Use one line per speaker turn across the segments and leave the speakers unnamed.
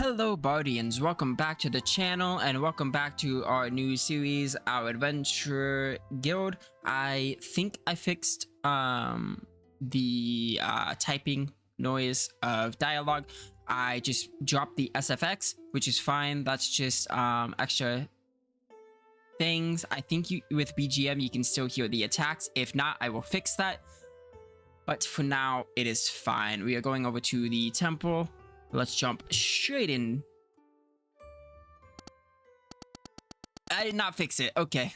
Hello Bardians, welcome back to the channel and welcome back to our new series, our adventure guild. I think I fixed the typing noise of dialogue. I just dropped the SFX, which is fine. That's just extra things. I think with BGM you can still hear the attacks. If not, I will fix that. But for now, it is fine. We are going over to the temple. Let's jump straight in. I did not fix it. Okay.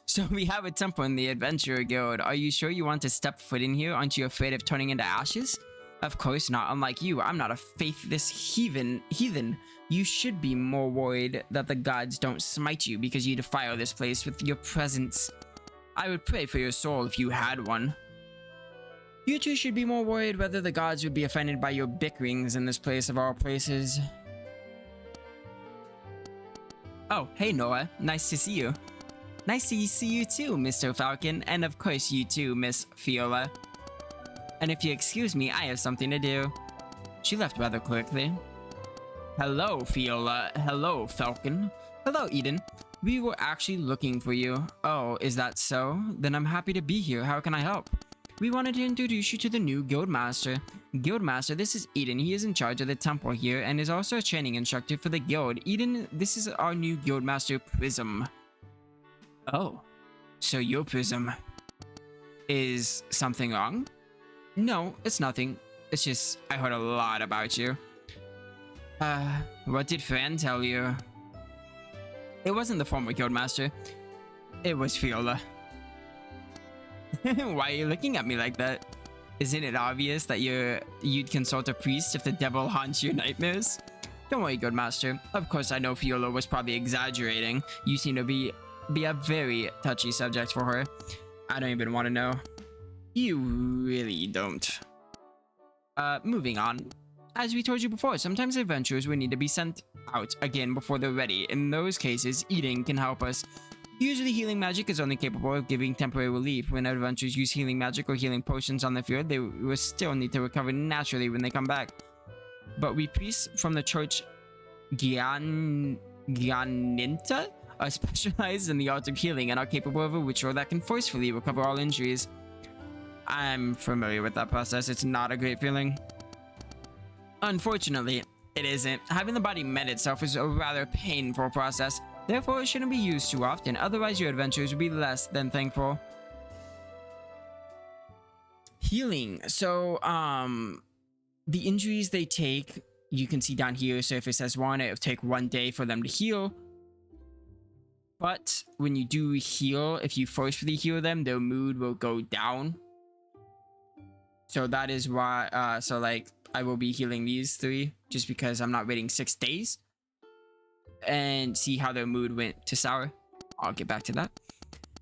So we have a temple in the Adventurer Guild. Are you sure you want to step foot in here? Aren't you afraid of turning into ashes? Of course not. Unlike you, I'm not a faithless heathen. You should be more worried that the gods don't smite you because you defile this place with your presence. I would pray for your soul if you had one. You two should be more worried whether the gods would be offended by your bickerings in this place of all places. Oh, hey Noah. Nice to see you. Nice to see you too, Mr. Falcon. And of course you too, Miss Fiola. And if you excuse me, I have something to do. She left rather quickly. Hello, Fiola. Hello, Falcon. Hello, Eden. We were actually looking for you. Oh, is that so? Then I'm happy to be here. How can I help? We wanted to introduce you to the new Guildmaster. Guildmaster, this is Eden. He is in charge of the temple here and is also a training instructor for the guild. Eden, this is our new Guildmaster, Prism. Oh, so your Prism. Is something wrong? No, it's nothing. It's just, I heard a lot about you. What did Fran tell you? It wasn't the former Guildmaster. It was Fiola. Why are you looking at me like that? Isn't it obvious that you'd consult a priest if the devil haunts your nightmares? Don't worry, good master. Of course I know Fiola was probably exaggerating. You seem to be a very touchy subject for her. I don't even want to know. You really don't. Moving on. As we told you before, sometimes adventurers will need to be sent out again before they're ready. In those cases, Eden can help us. Usually healing magic is only capable of giving temporary relief. When adventurers use healing magic or healing potions on the field, they will still need to recover naturally when they come back. But we priests from the church Gyaninta are specialized in the art of healing and are capable of a ritual that can forcefully recover all injuries. I'm familiar with that process. It's not a great feeling. Unfortunately, it isn't. Having the body mend itself is a rather painful process. Therefore, it shouldn't be used too often, otherwise your adventures would be less than thankful. Healing. So, the injuries they take, you can see down here, so if it says 1, it'll take 1 day for them to heal. But when you do heal, if you forcefully heal them, their mood will go down. So that is why, so like, I will be healing these 3, just because I'm not waiting 6 days. And see how their mood went to sour. I'll get back to that.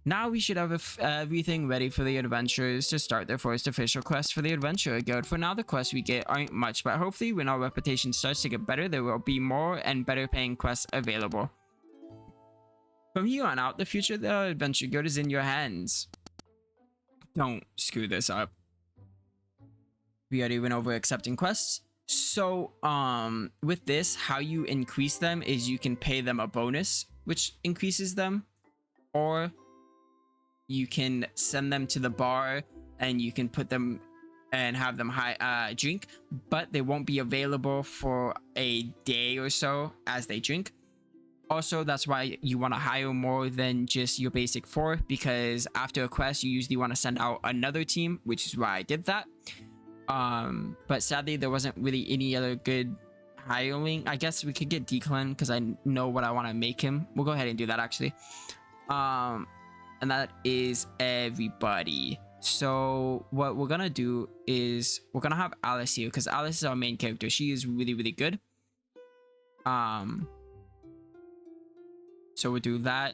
Now we should have everything ready for the adventurers to start their first official quest for the Adventurer Guild. For now, the quests we get aren't much, but hopefully when our reputation starts to get better, there will be more and better paying quests available. From here on out, the future of the Adventure Guild is in your hands. Don't screw this up. We already went over accepting quests. So, with this, how you increase them is you can pay them a bonus, which increases them, or you can send them to the bar and you can put them and have them drink, but they won't be available for a day or so as they drink. Also, that's why you want to hire more than just your basic 4, because after a quest, you usually want to send out another team, which is why I did that. But sadly there wasn't really any other good hiring. I guess we could get Declan because I know what I want to make him. We'll go ahead and do that actually. And that is everybody. So what we're gonna do is we're gonna have Alice here because Alice is our main character. She is really, really good. So we'll do that.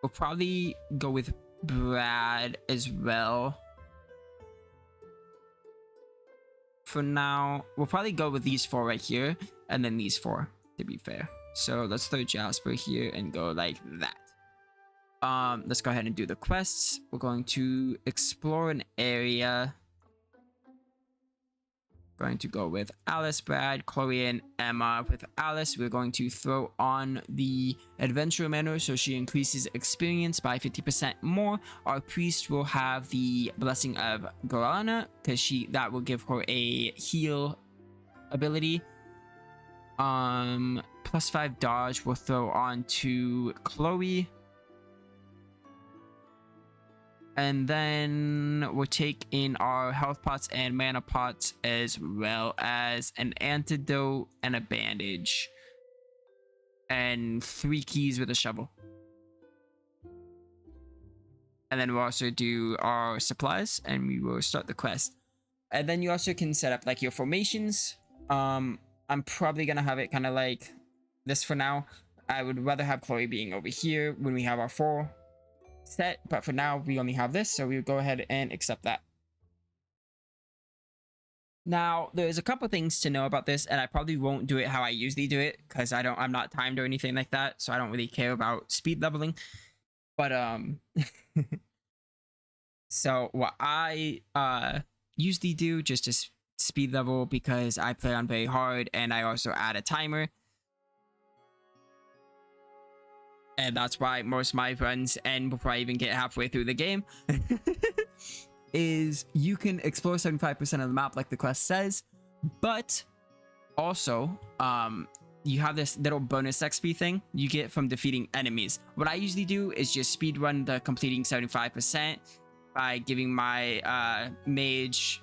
We'll probably go with Brad as well. For now, we'll probably go with these 4 right here and then these 4 to be fair. So let's throw Jasper here and go like that. Let's go ahead and do the quests. We're going to explore an area Going to go with Alice, Brad, Chloe, and Emma. With Alice, we're going to throw on the adventure manner so she increases experience by 50% more. Our priest will have the blessing of Gorana because that will give her a heal ability. +5 dodge we'll throw on to Chloe. And then we'll take in our health pots and mana pots, as well as an antidote and a bandage. And 3 keys with a shovel. And then we'll also do our supplies and we will start the quest. And then you also can set up like your formations. I'm probably gonna have it kind of like this for now. I would rather have Chloe being over here when we have our 4 set, but for now we only have this, so we'll go ahead and accept that. Now there's a couple things to know about this, and I probably won't do it how I usually do it because I'm not timed or anything like that, so I don't really care about speed leveling. But so what I usually do just to speed level, because I play on very hard and I also add a timer. And that's why most of my runs end before I even get halfway through the game. Is you can explore 75% of the map like the quest says, but also you have this little bonus XP thing you get from defeating enemies. What I usually do is just speedrun the completing 75% by giving my mage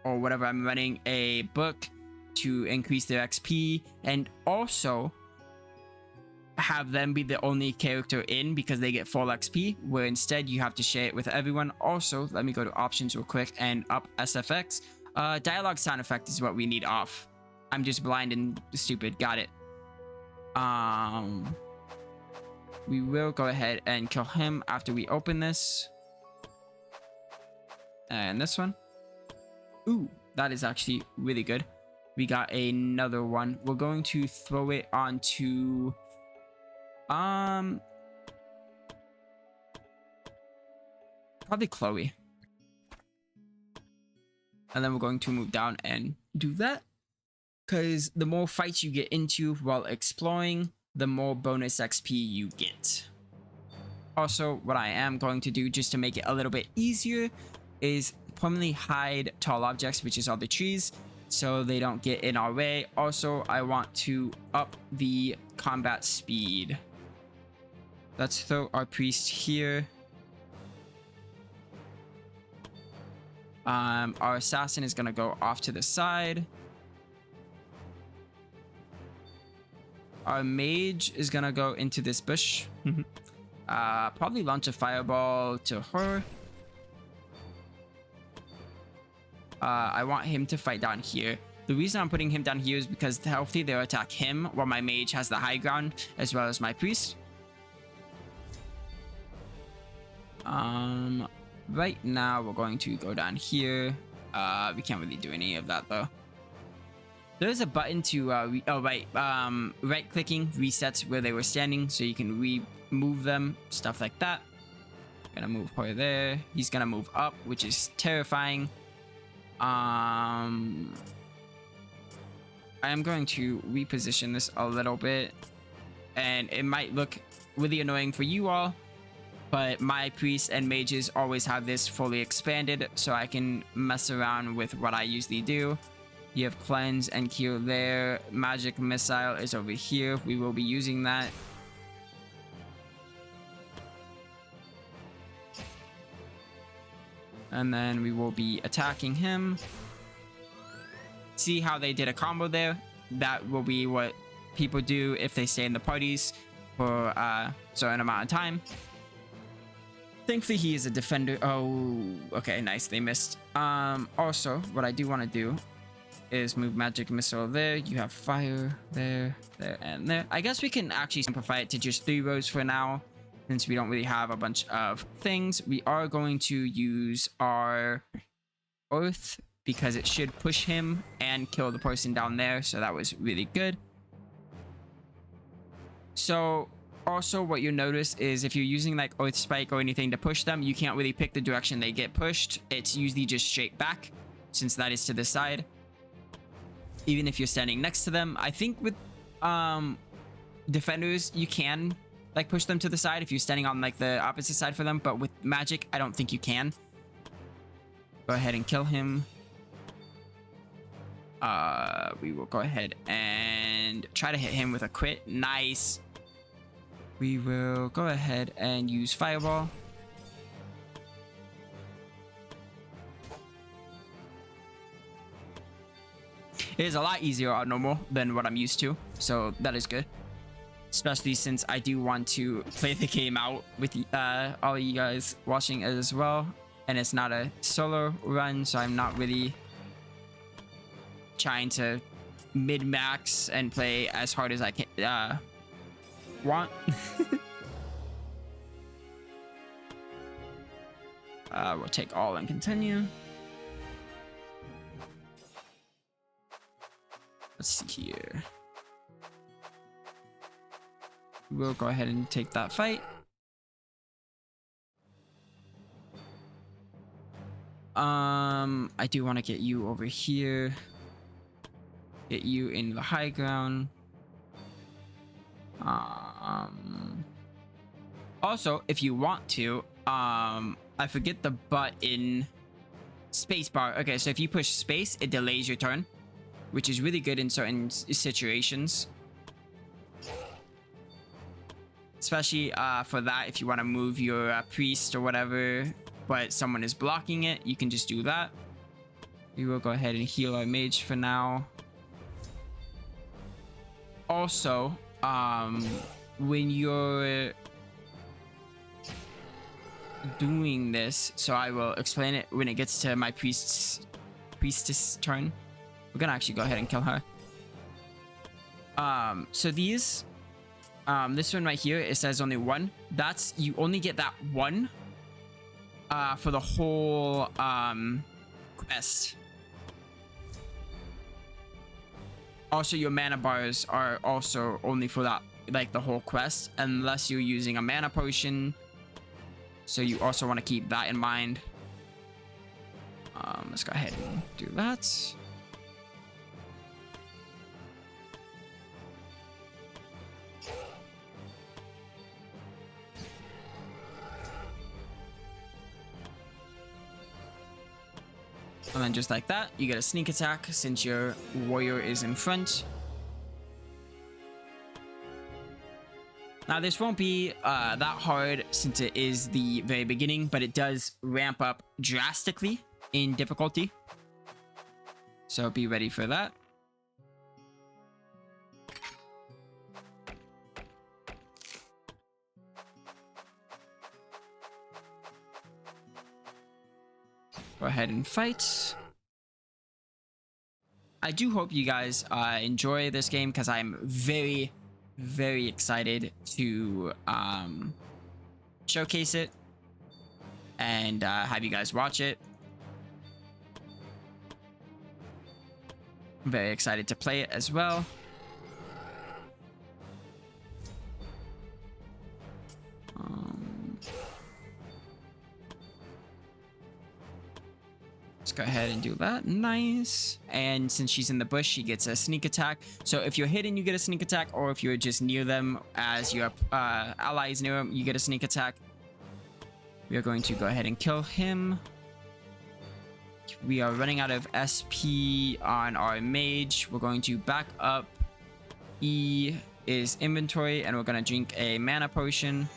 or whatever I'm running a book to increase their XP, and also have them be the only character in because they get full XP, where instead you have to share it with everyone. Also, let me go to options real quick and up SFX. Dialogue sound effect is what we need off. I'm just blind and stupid. Got it. We will go ahead and kill him after we open this. And this one. Ooh, that is actually really good. We got another one. We're going to throw it onto probably Chloe. And then we're going to move down and do that, because the more fights you get into while exploring, the more bonus XP you get. Also, what I am going to do just to make it a little bit easier is permanently hide tall objects, which is all the trees, so they don't get in our way. Also, I want to up the combat speed. Let's throw our priest here. Our assassin is gonna go off to the side. Our mage is gonna go into this bush. Probably launch a fireball to her. I want him to fight down here. The reason I'm putting him down here is because hopefully they'll attack him while my mage has the high ground, as well as my priest. Right now we're going to go down here. We can't really do any of that though. There's a button to right clicking resets where they were standing, so you can remove them, stuff like that. Gonna move her there. He's gonna move up, which is terrifying. I am going to reposition this a little bit, and it might look really annoying for you all, but my priests and mages always have this fully expanded, so I can mess around with what I usually do. You have cleanse and cure there. Magic missile is over here. We will be using that. And then we will be attacking him. See how they did a combo there? That will be what people do if they stay in the parties for a certain amount of time. Thankfully, he is a defender. Oh, okay, nice. They missed. Also, what I do want to do is move magic missile there. You have fire there, there, and there. I guess we can actually simplify it to just 3 rows for now, since we don't really have a bunch of things. We are going to use our earth because it should push him and kill the person down there. So that was really good. So also what you'll notice is if you're using like earth spike or anything to push them, you can't really pick the direction they get pushed. It's usually just straight back, since that is to the side. even if you're standing next to them. I think with defenders, you can like push them to the side if you're standing on like the opposite side for them, but with magic, I don't think you can. Go ahead and kill him. We will go ahead and try to hit him with a crit. Nice. We will go ahead and use fireball. It is a lot easier on normal than what I'm used to, so that is good. Especially since I do want to play the game out with all of you guys watching as well. And it's not a solo run, so I'm not really trying to mid-max and play as hard as I can want. We'll take all and continue. Let's see here. We'll go ahead and take that fight. I do want to get you over here. Get you in the high ground. Also, if you want to, I forget the button. Spacebar. Okay, so if you push space, it delays your turn, which is really good in certain situations. Especially for that, if you want to move your priest or whatever, but someone is blocking it, you can just do that. We will go ahead and heal our mage for now. Also, when you're doing this, so I will explain it when it gets to my priestess turn. We're gonna actually go ahead and kill her. So these, this one right here, it says only one. That's, you only get that one for the whole quest. Also, your mana bars are also only for that, like the whole quest, unless you're using a mana potion. So you also want to keep that in mind. Let's go ahead and do that. And then just like that, you get a sneak attack since your warrior is in front. Now this won't be that hard since it is the very beginning, but it does ramp up drastically in difficulty. So be ready for that. Go ahead and fight. I do hope you guys enjoy this game because I'm very, very excited to showcase it and have you guys watch it. I'm very excited to play it as well. Let's go ahead and do that. Nice. And since she's in the bush, she gets a sneak attack. So if you're hidden, you get a sneak attack, or if you're just near them as your ally is near them, you get a sneak attack. We are going to go ahead and kill him. We are running out of SP on our mage. We're going to back up. E is inventory, and we're going to drink a mana potion.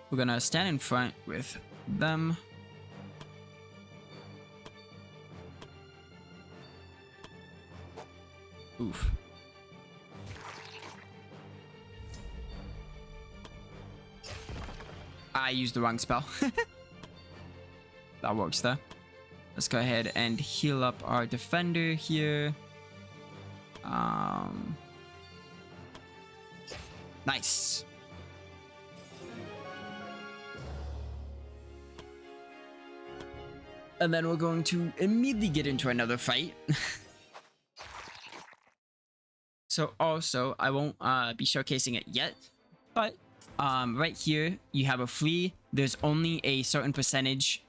We're gonna stand in front with them. Oof. I used the wrong spell. That works though. Let's go ahead and heal up our defender here. Nice. And then we're going to immediately get into another fight. So also, I won't be showcasing it yet, but right here, you have a free. There's only a certain percentage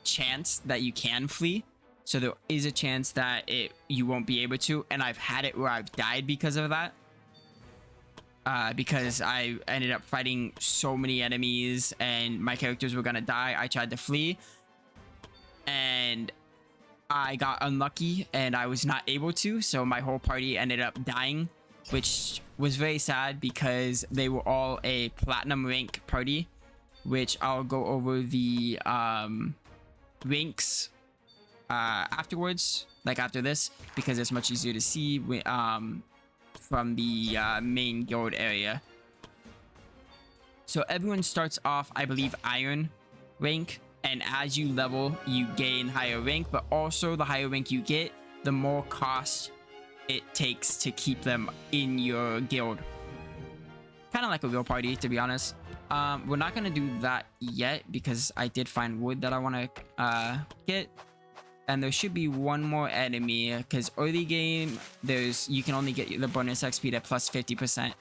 chance that you can flee. So there is a chance that you won't be able to. And I've had it where I've died because of that. Because I ended up fighting so many enemies and my characters were gonna die. I tried to flee and I got unlucky and I was not able to. So my whole party ended up dying, which was very sad because they were all a platinum rank party, which I'll go over the ranks afterwards, like after this, because it's much easier to see from the main guild area. So everyone starts off, I believe, iron rank, and as you level you gain higher rank, but also the higher rank you get, the more cost it takes to keep them in your guild. Kind of like a real party, to be honest. We're not gonna do that yet because I did find wood that I want to get. And there should be one more enemy because early game you can only get the bonus XP at plus 50%.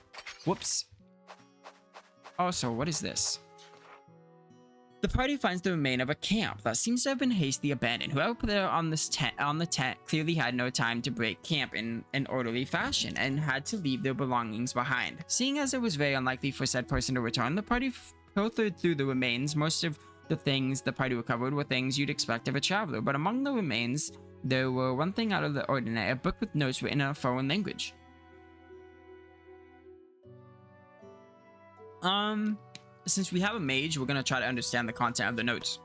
Whoops. Also, what is this? The party finds the remain of a camp that seems to have been hastily abandoned. Whoever put it on the tent clearly had no time to break camp in an orderly fashion and had to leave their belongings behind. Seeing as it was very unlikely for said person to return, the party filtered through the remains. Most of the things the party recovered were things you'd expect of a traveler, but among the remains, there were one thing out of the ordinary: a book with notes written in a foreign language. Since we have a mage, we're gonna try to understand the content of the notes.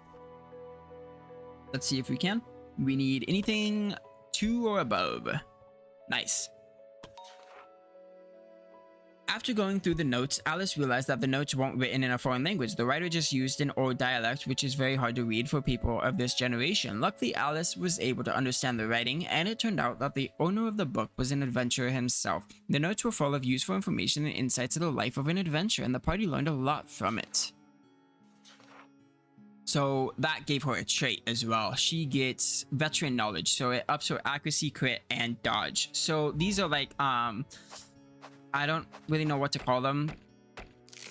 Let's see if we can. We need anything 2 or above. Nice. After going through the notes, Alice realized that the notes weren't written in a foreign language. The writer just used an old dialect, which is very hard to read for people of this generation. Luckily, Alice was able to understand the writing, and it turned out that the owner of the book was an adventurer himself. The notes were full of useful information and insights of the life of an adventurer, and the party learned a lot from it. So that gave her a trait as well. She gets veteran knowledge, so it ups her accuracy, crit, and dodge. So these are like, I don't really know what to call them.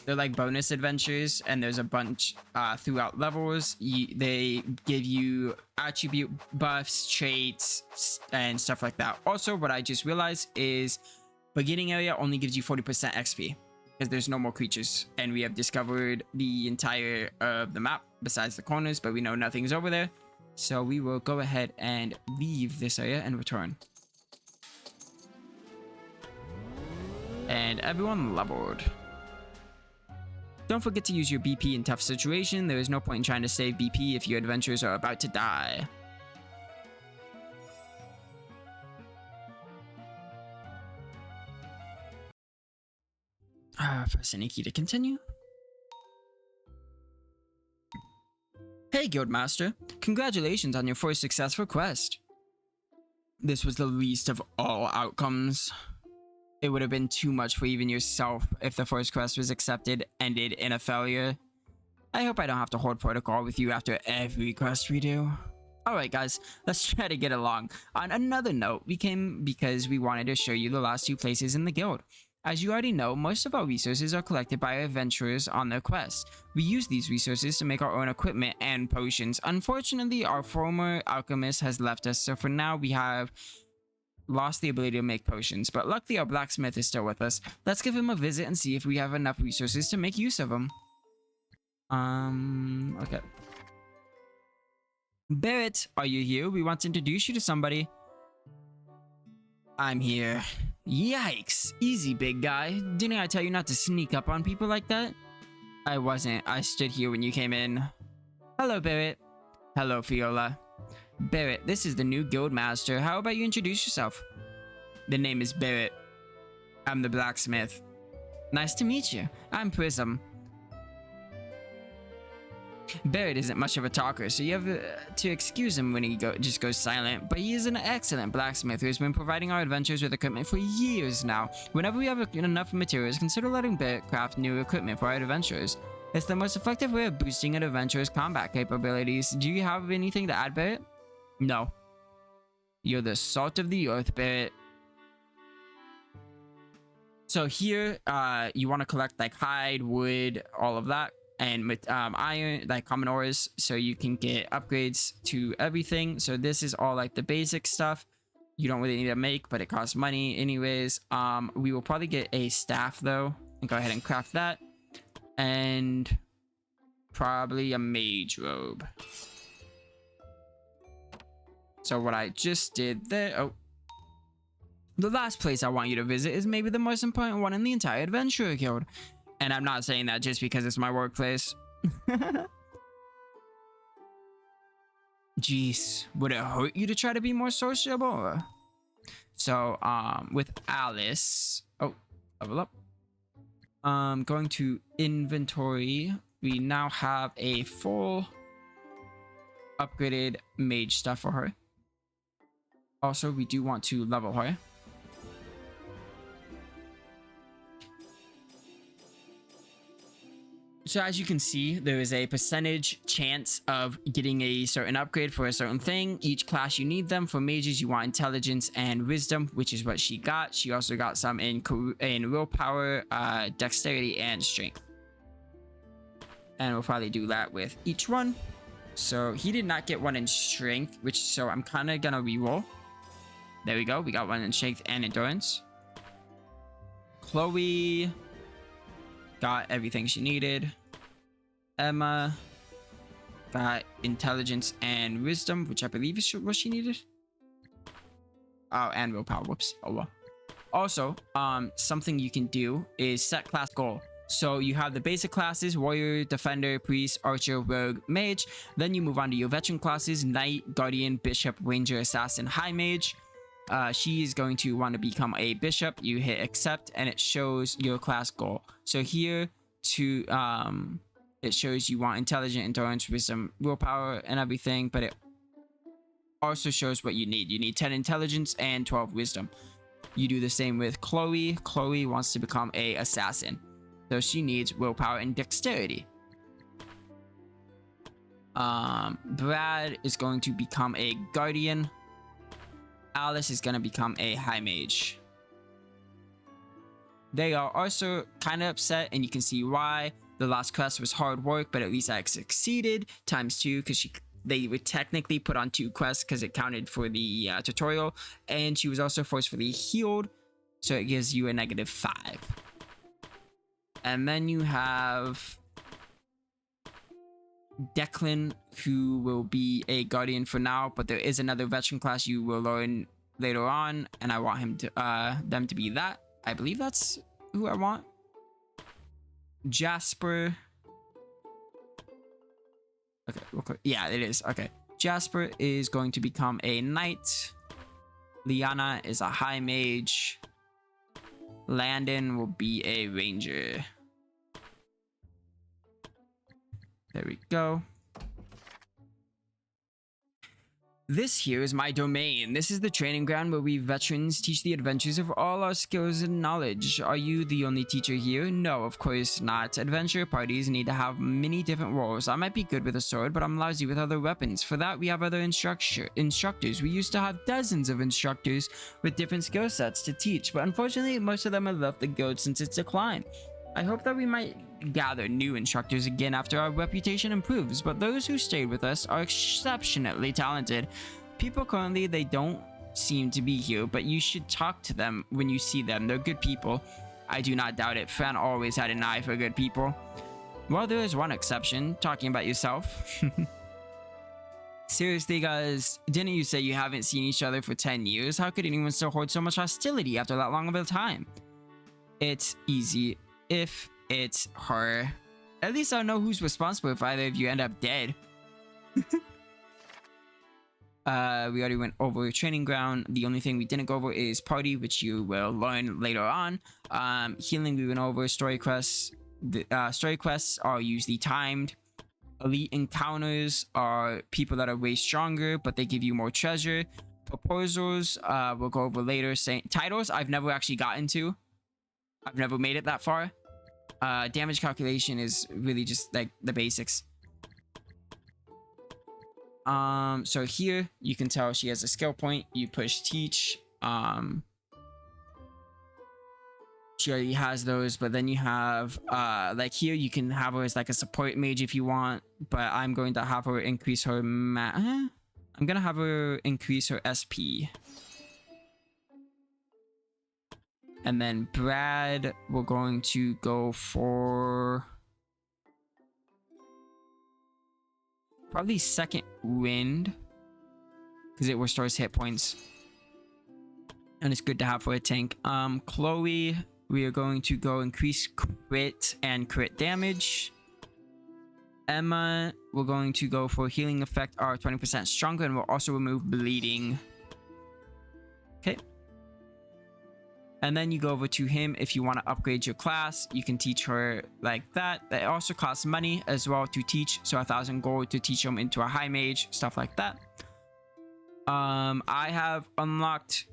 They're like bonus adventures, and there's a bunch throughout levels. They give you attribute buffs, traits, and stuff like that. Also, what I just realized is beginning area only gives you 40% XP because there's no more creatures, and we have discovered the entire of the map besides the corners, but we know nothing's over there. So we will go ahead and leave this area and return. And everyone leveled. Don't forget to use your BP in tough situation. There is no point in trying to save BP if your adventurers are about to die. Press any key to continue. Hey Guildmaster, congratulations on your first successful quest. This was the least of all outcomes. It would have been too much for even yourself if the first quest was ended in a failure. I hope I don't have to hold protocol with you after every quest we do. Alright guys, let's try to get along. On another note, we came because we wanted to show you the last 2 places in the guild. As you already know, most of our resources are collected by our adventurers on their quests. We use these resources to make our own equipment and potions. Unfortunately, our former alchemist has left us, so for now we have lost the ability to make potions, but luckily our blacksmith is still with us. Let's give him a visit and see if we have enough resources to make use of them. Okay. Barrett, are you here? We want to introduce you to somebody. I'm here. Yikes! Easy, big guy. Didn't I tell you not to sneak up on people like that? I wasn't. I stood here when you came in. Hello, Barrett. Hello, Fiola. Barrett, this is the new guild master. How about you introduce yourself? The name is Barrett. I'm the blacksmith. Nice to meet you. I'm Prism. Barrett isn't much of a talker, so you have to excuse him when he just goes silent, but he is an excellent blacksmith who has been providing our adventurers with equipment for years now. Whenever we have enough materials, consider letting Barrett craft new equipment for our adventurers. It's the most effective way of boosting an adventurer's combat capabilities. Do you have anything to add, Barrett? No. You're the salt of the earth, Barrett. So here, you want to collect like hide, wood, all of that. and with iron, like common ores, so you can get upgrades to everything. So this is all like the basic stuff you don't really need to make, but it costs money anyways. We will probably get a staff though and go ahead and craft that, and probably a mage robe. So what I just did there, oh, the last place I want you to visit is maybe the most important one in the entire adventurer guild. And I'm not saying that just because it's my workplace. Jeez, would it hurt you to try to be more sociable? So, with Alice, oh, level up. Going to inventory, we now have a full upgraded mage stuff for her. Also, we do want to level her. So as you can see, there is a percentage chance of getting a certain upgrade for a certain thing. Each class you need them. For mages, you want intelligence and wisdom, which is what she got. She also got some in willpower, dexterity, and strength. And we'll probably do that with each one. So he did not get one in strength, so I'm kind of gonna reroll. There we go. We got one in strength and endurance. Chloe got everything she needed. Emma got intelligence and wisdom, which I believe is what she needed. Oh, and willpower. Whoops. Oh well. Also, something you can do is set class goal. So you have the basic classes: warrior, defender, priest, archer, rogue, mage. Then you move on to your veteran classes: knight, guardian, bishop, ranger, assassin, high mage. She is going to want to become a bishop. You hit accept and it shows your class goal. So here it shows you want intelligence, endurance, wisdom, willpower, and everything, but it also shows what you need. You need 10 intelligence and 12 wisdom. You do the same with Chloe. Chloe wants to become a assassin, so she needs willpower and dexterity. Brad is going to become a guardian. Alice is going to become a high mage. They are also kind of upset, and you can see why. The last quest was hard work, but at least I succeeded ×2 because they would technically put on 2 quests because it counted for the tutorial, and she was also forcefully healed, so it gives you a -5. And then you have Declan, who will be a guardian for now, but there is another veteran class you will learn later on, and I want him to them to be that. I believe that's who I want. Jasper. Okay, yeah, it is. Okay, Jasper is going to become a knight. Liana is a high mage. Landon will be a ranger. There we go. This here is my domain. This is the training ground where we veterans teach the adventures of all our skills and knowledge. Are you the only teacher here? No, of course not. Adventure parties need to have many different roles. I might be good with a sword, but I'm lousy with other weapons. For that, we have other instructors. We used to have dozens of instructors with different skill sets to teach, but unfortunately, most of them have left the guild since its decline. I hope that we might gather new instructors again after our reputation improves, but those who stayed with us are exceptionally talented. People currently, they don't seem to be here, but you should talk to them when you see them. They're good people. I do not doubt it. Fran always had an eye for good people. Well, there is one exception. Talking about yourself. Seriously, guys, didn't you say you haven't seen each other for 10 years? How could anyone still hold so much hostility after that long of a time? It's easy. If it's her. At least I'll know who's responsible if either of you end up dead. We already went over training ground. The only thing we didn't go over is party, which you will learn later on. Healing we went over. Story quests. The story quests are usually timed. Elite encounters are people that are way stronger, but they give you more treasure. Proposals we'll go over later. Titles I've never actually gotten to. I've never made it that far. Damage calculation is really just like the basics. So here you can tell she has a skill point. You push teach. She she already has those. But then you have like here you can have her as like a support mage if you want, but I'm going to have her increase her I'm gonna have her increase her SP. And then Brad, we're going to go for probably second wind because it restores hit points. And it's good to have for a tank. Chloe, we are going to go increase crit and crit damage. Emma, we're going to go for healing effect are 20% stronger, and we'll also remove bleeding. Okay. And then you go over to him if you want to upgrade your class. You can teach her like that. That also costs money as well to teach. So 1,000 gold to teach them into a high mage, stuff like that. I have unlocked,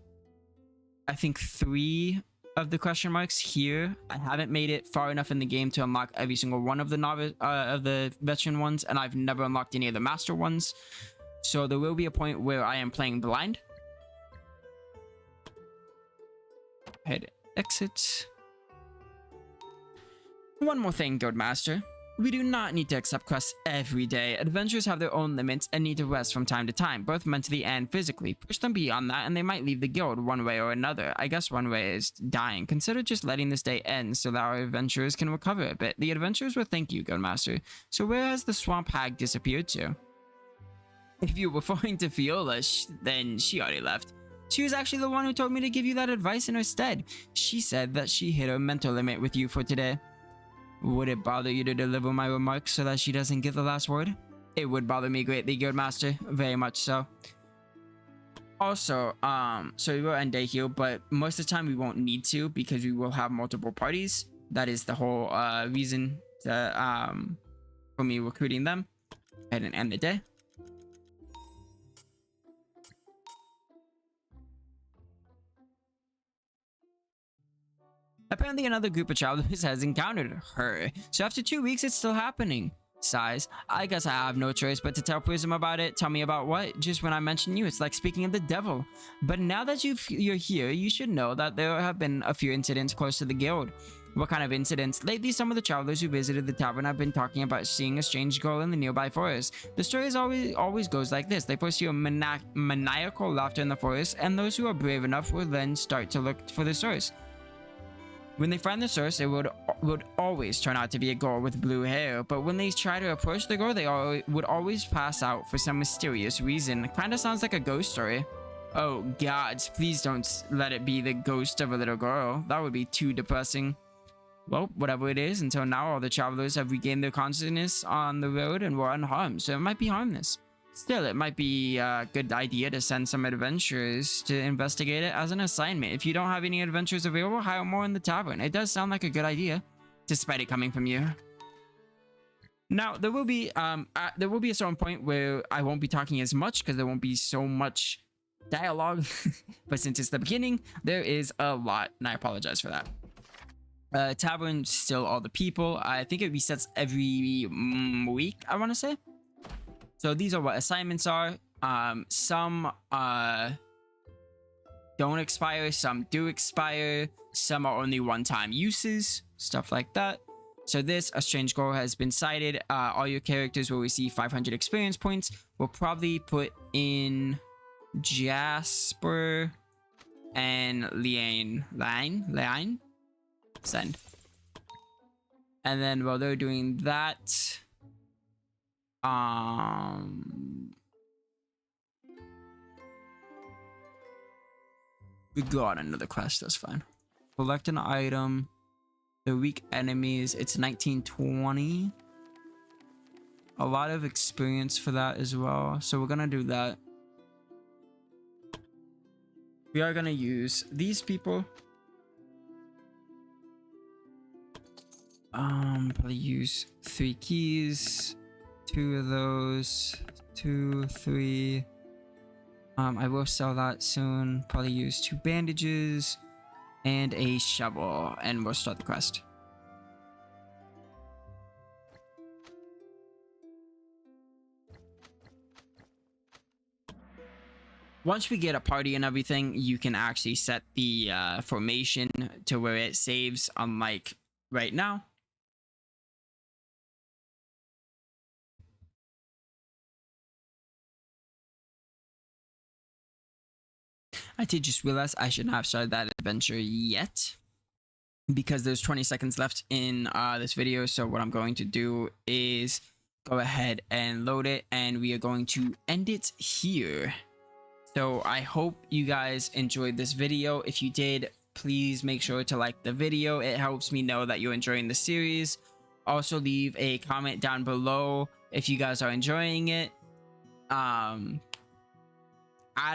I think, 3 of the question marks here. I haven't made it far enough in the game to unlock every single one of the novice of the veteran ones, and I've never unlocked any of the master ones. So there will be a point where I am playing blind. Head exit. One more thing, Guildmaster. We do not need to accept quests every day. Adventurers have their own limits and need to rest from time to time, both mentally and physically. Push them beyond that and they might leave the guild one way or another. I guess one way is dying. Consider just letting this day end so that our adventurers can recover a bit. The adventurers will thank you, Guildmaster. So where has the swamp hag disappeared to? If you're referring to Fiola, then she already left. She was actually the one who told me to give you that advice in her stead. She said that she hit her mental limit with you for today. Would it bother you to deliver my remarks so that she doesn't get the last word? It would bother me greatly, Guildmaster. Very much so. Also, so we will end day here, but most of the time we won't need to because we will have multiple parties. That is the whole reason to, for me recruiting them. Go ahead and end the day. Apparently another group of travelers has encountered her, so after 2 weeks it's still happening. Sighs. I guess I have no choice but to tell Prism about it. Tell me about what? Just when I mention you, it's like speaking of the devil. But now that you're here, you should know that there have been a few incidents close to the guild. What kind of incidents? Lately, some of the travelers who visited the tavern have been talking about seeing a strange girl in the nearby forest. The story always goes like this. They first hear maniacal laughter in the forest, and those who are brave enough will then start to look for the source. When they find the source, it would always turn out to be a girl with blue hair, but when they try to approach the girl, they would always pass out for some mysterious reason. Kinda sounds like a ghost story. Oh gods, please don't let it be the ghost of a little girl. That would be too depressing. Well, whatever it is, until now all the travelers have regained their consciousness on the road and were unharmed, so it might be harmless. Still, it might be a good idea to send some adventurers to investigate it as an assignment. If you don't have any adventurers available, hire more in the tavern. It does sound like a good idea, despite it coming from you. Now, there will be a certain point where I won't be talking as much because there won't be so much dialogue. But since it's the beginning, there is a lot, and I apologize for that. Tavern, still all the people. I think it resets every week, I want to say. So these are what assignments are. Some don't expire, some do expire, some are only one-time uses, stuff like that. So this, a strange girl has been sighted. All your characters will receive 500 experience points. We'll probably put in Jasper and Liane. Send. And then while they're doing that, we go on another quest, that's fine. Collect an item. The weak enemies, it's 1920. A lot of experience for that as well. So we're gonna do that. We are gonna use these people. Probably use 3 keys. 2 of those, 2, 3. I will sell that soon. Probably use 2 bandages and a shovel, and we'll start the quest. once we get a party and everything, you can actually set the formation to where it saves, unlike right now. I did just realize I should not have started that adventure yet, because there's 20 seconds left in this video. So what I'm going to do is go ahead and load it, and we are going to end it here. So I hope you guys enjoyed this video. If you did, please make sure to like the video. It helps me know that you're enjoying the series. Also leave a comment down below if you guys are enjoying it. Out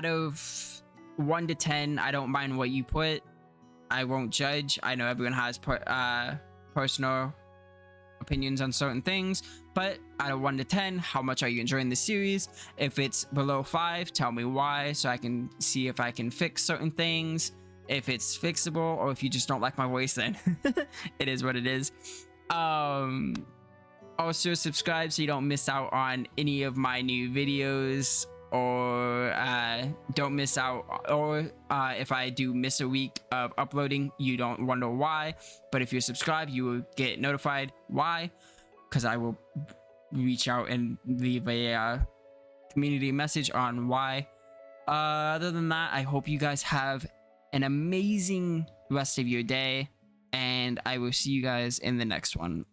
of 1 to 10, I don't mind what you put. I won't judge. I know everyone has personal opinions on certain things, but out of 1 to 10, how much are you enjoying the series? If it's below 5, tell me why, so I can see if I can fix certain things. If it's fixable, or if you just don't like my voice, then it is what it is. Also subscribe so you don't miss out on any of my new videos, or don't miss out, or if I do miss a week of uploading, you don't wonder why. But if you're subscribed, you will get notified why, because I will reach out and leave a community message on why. Other than that, I hope you guys have an amazing rest of your day, and I will see you guys in the next one.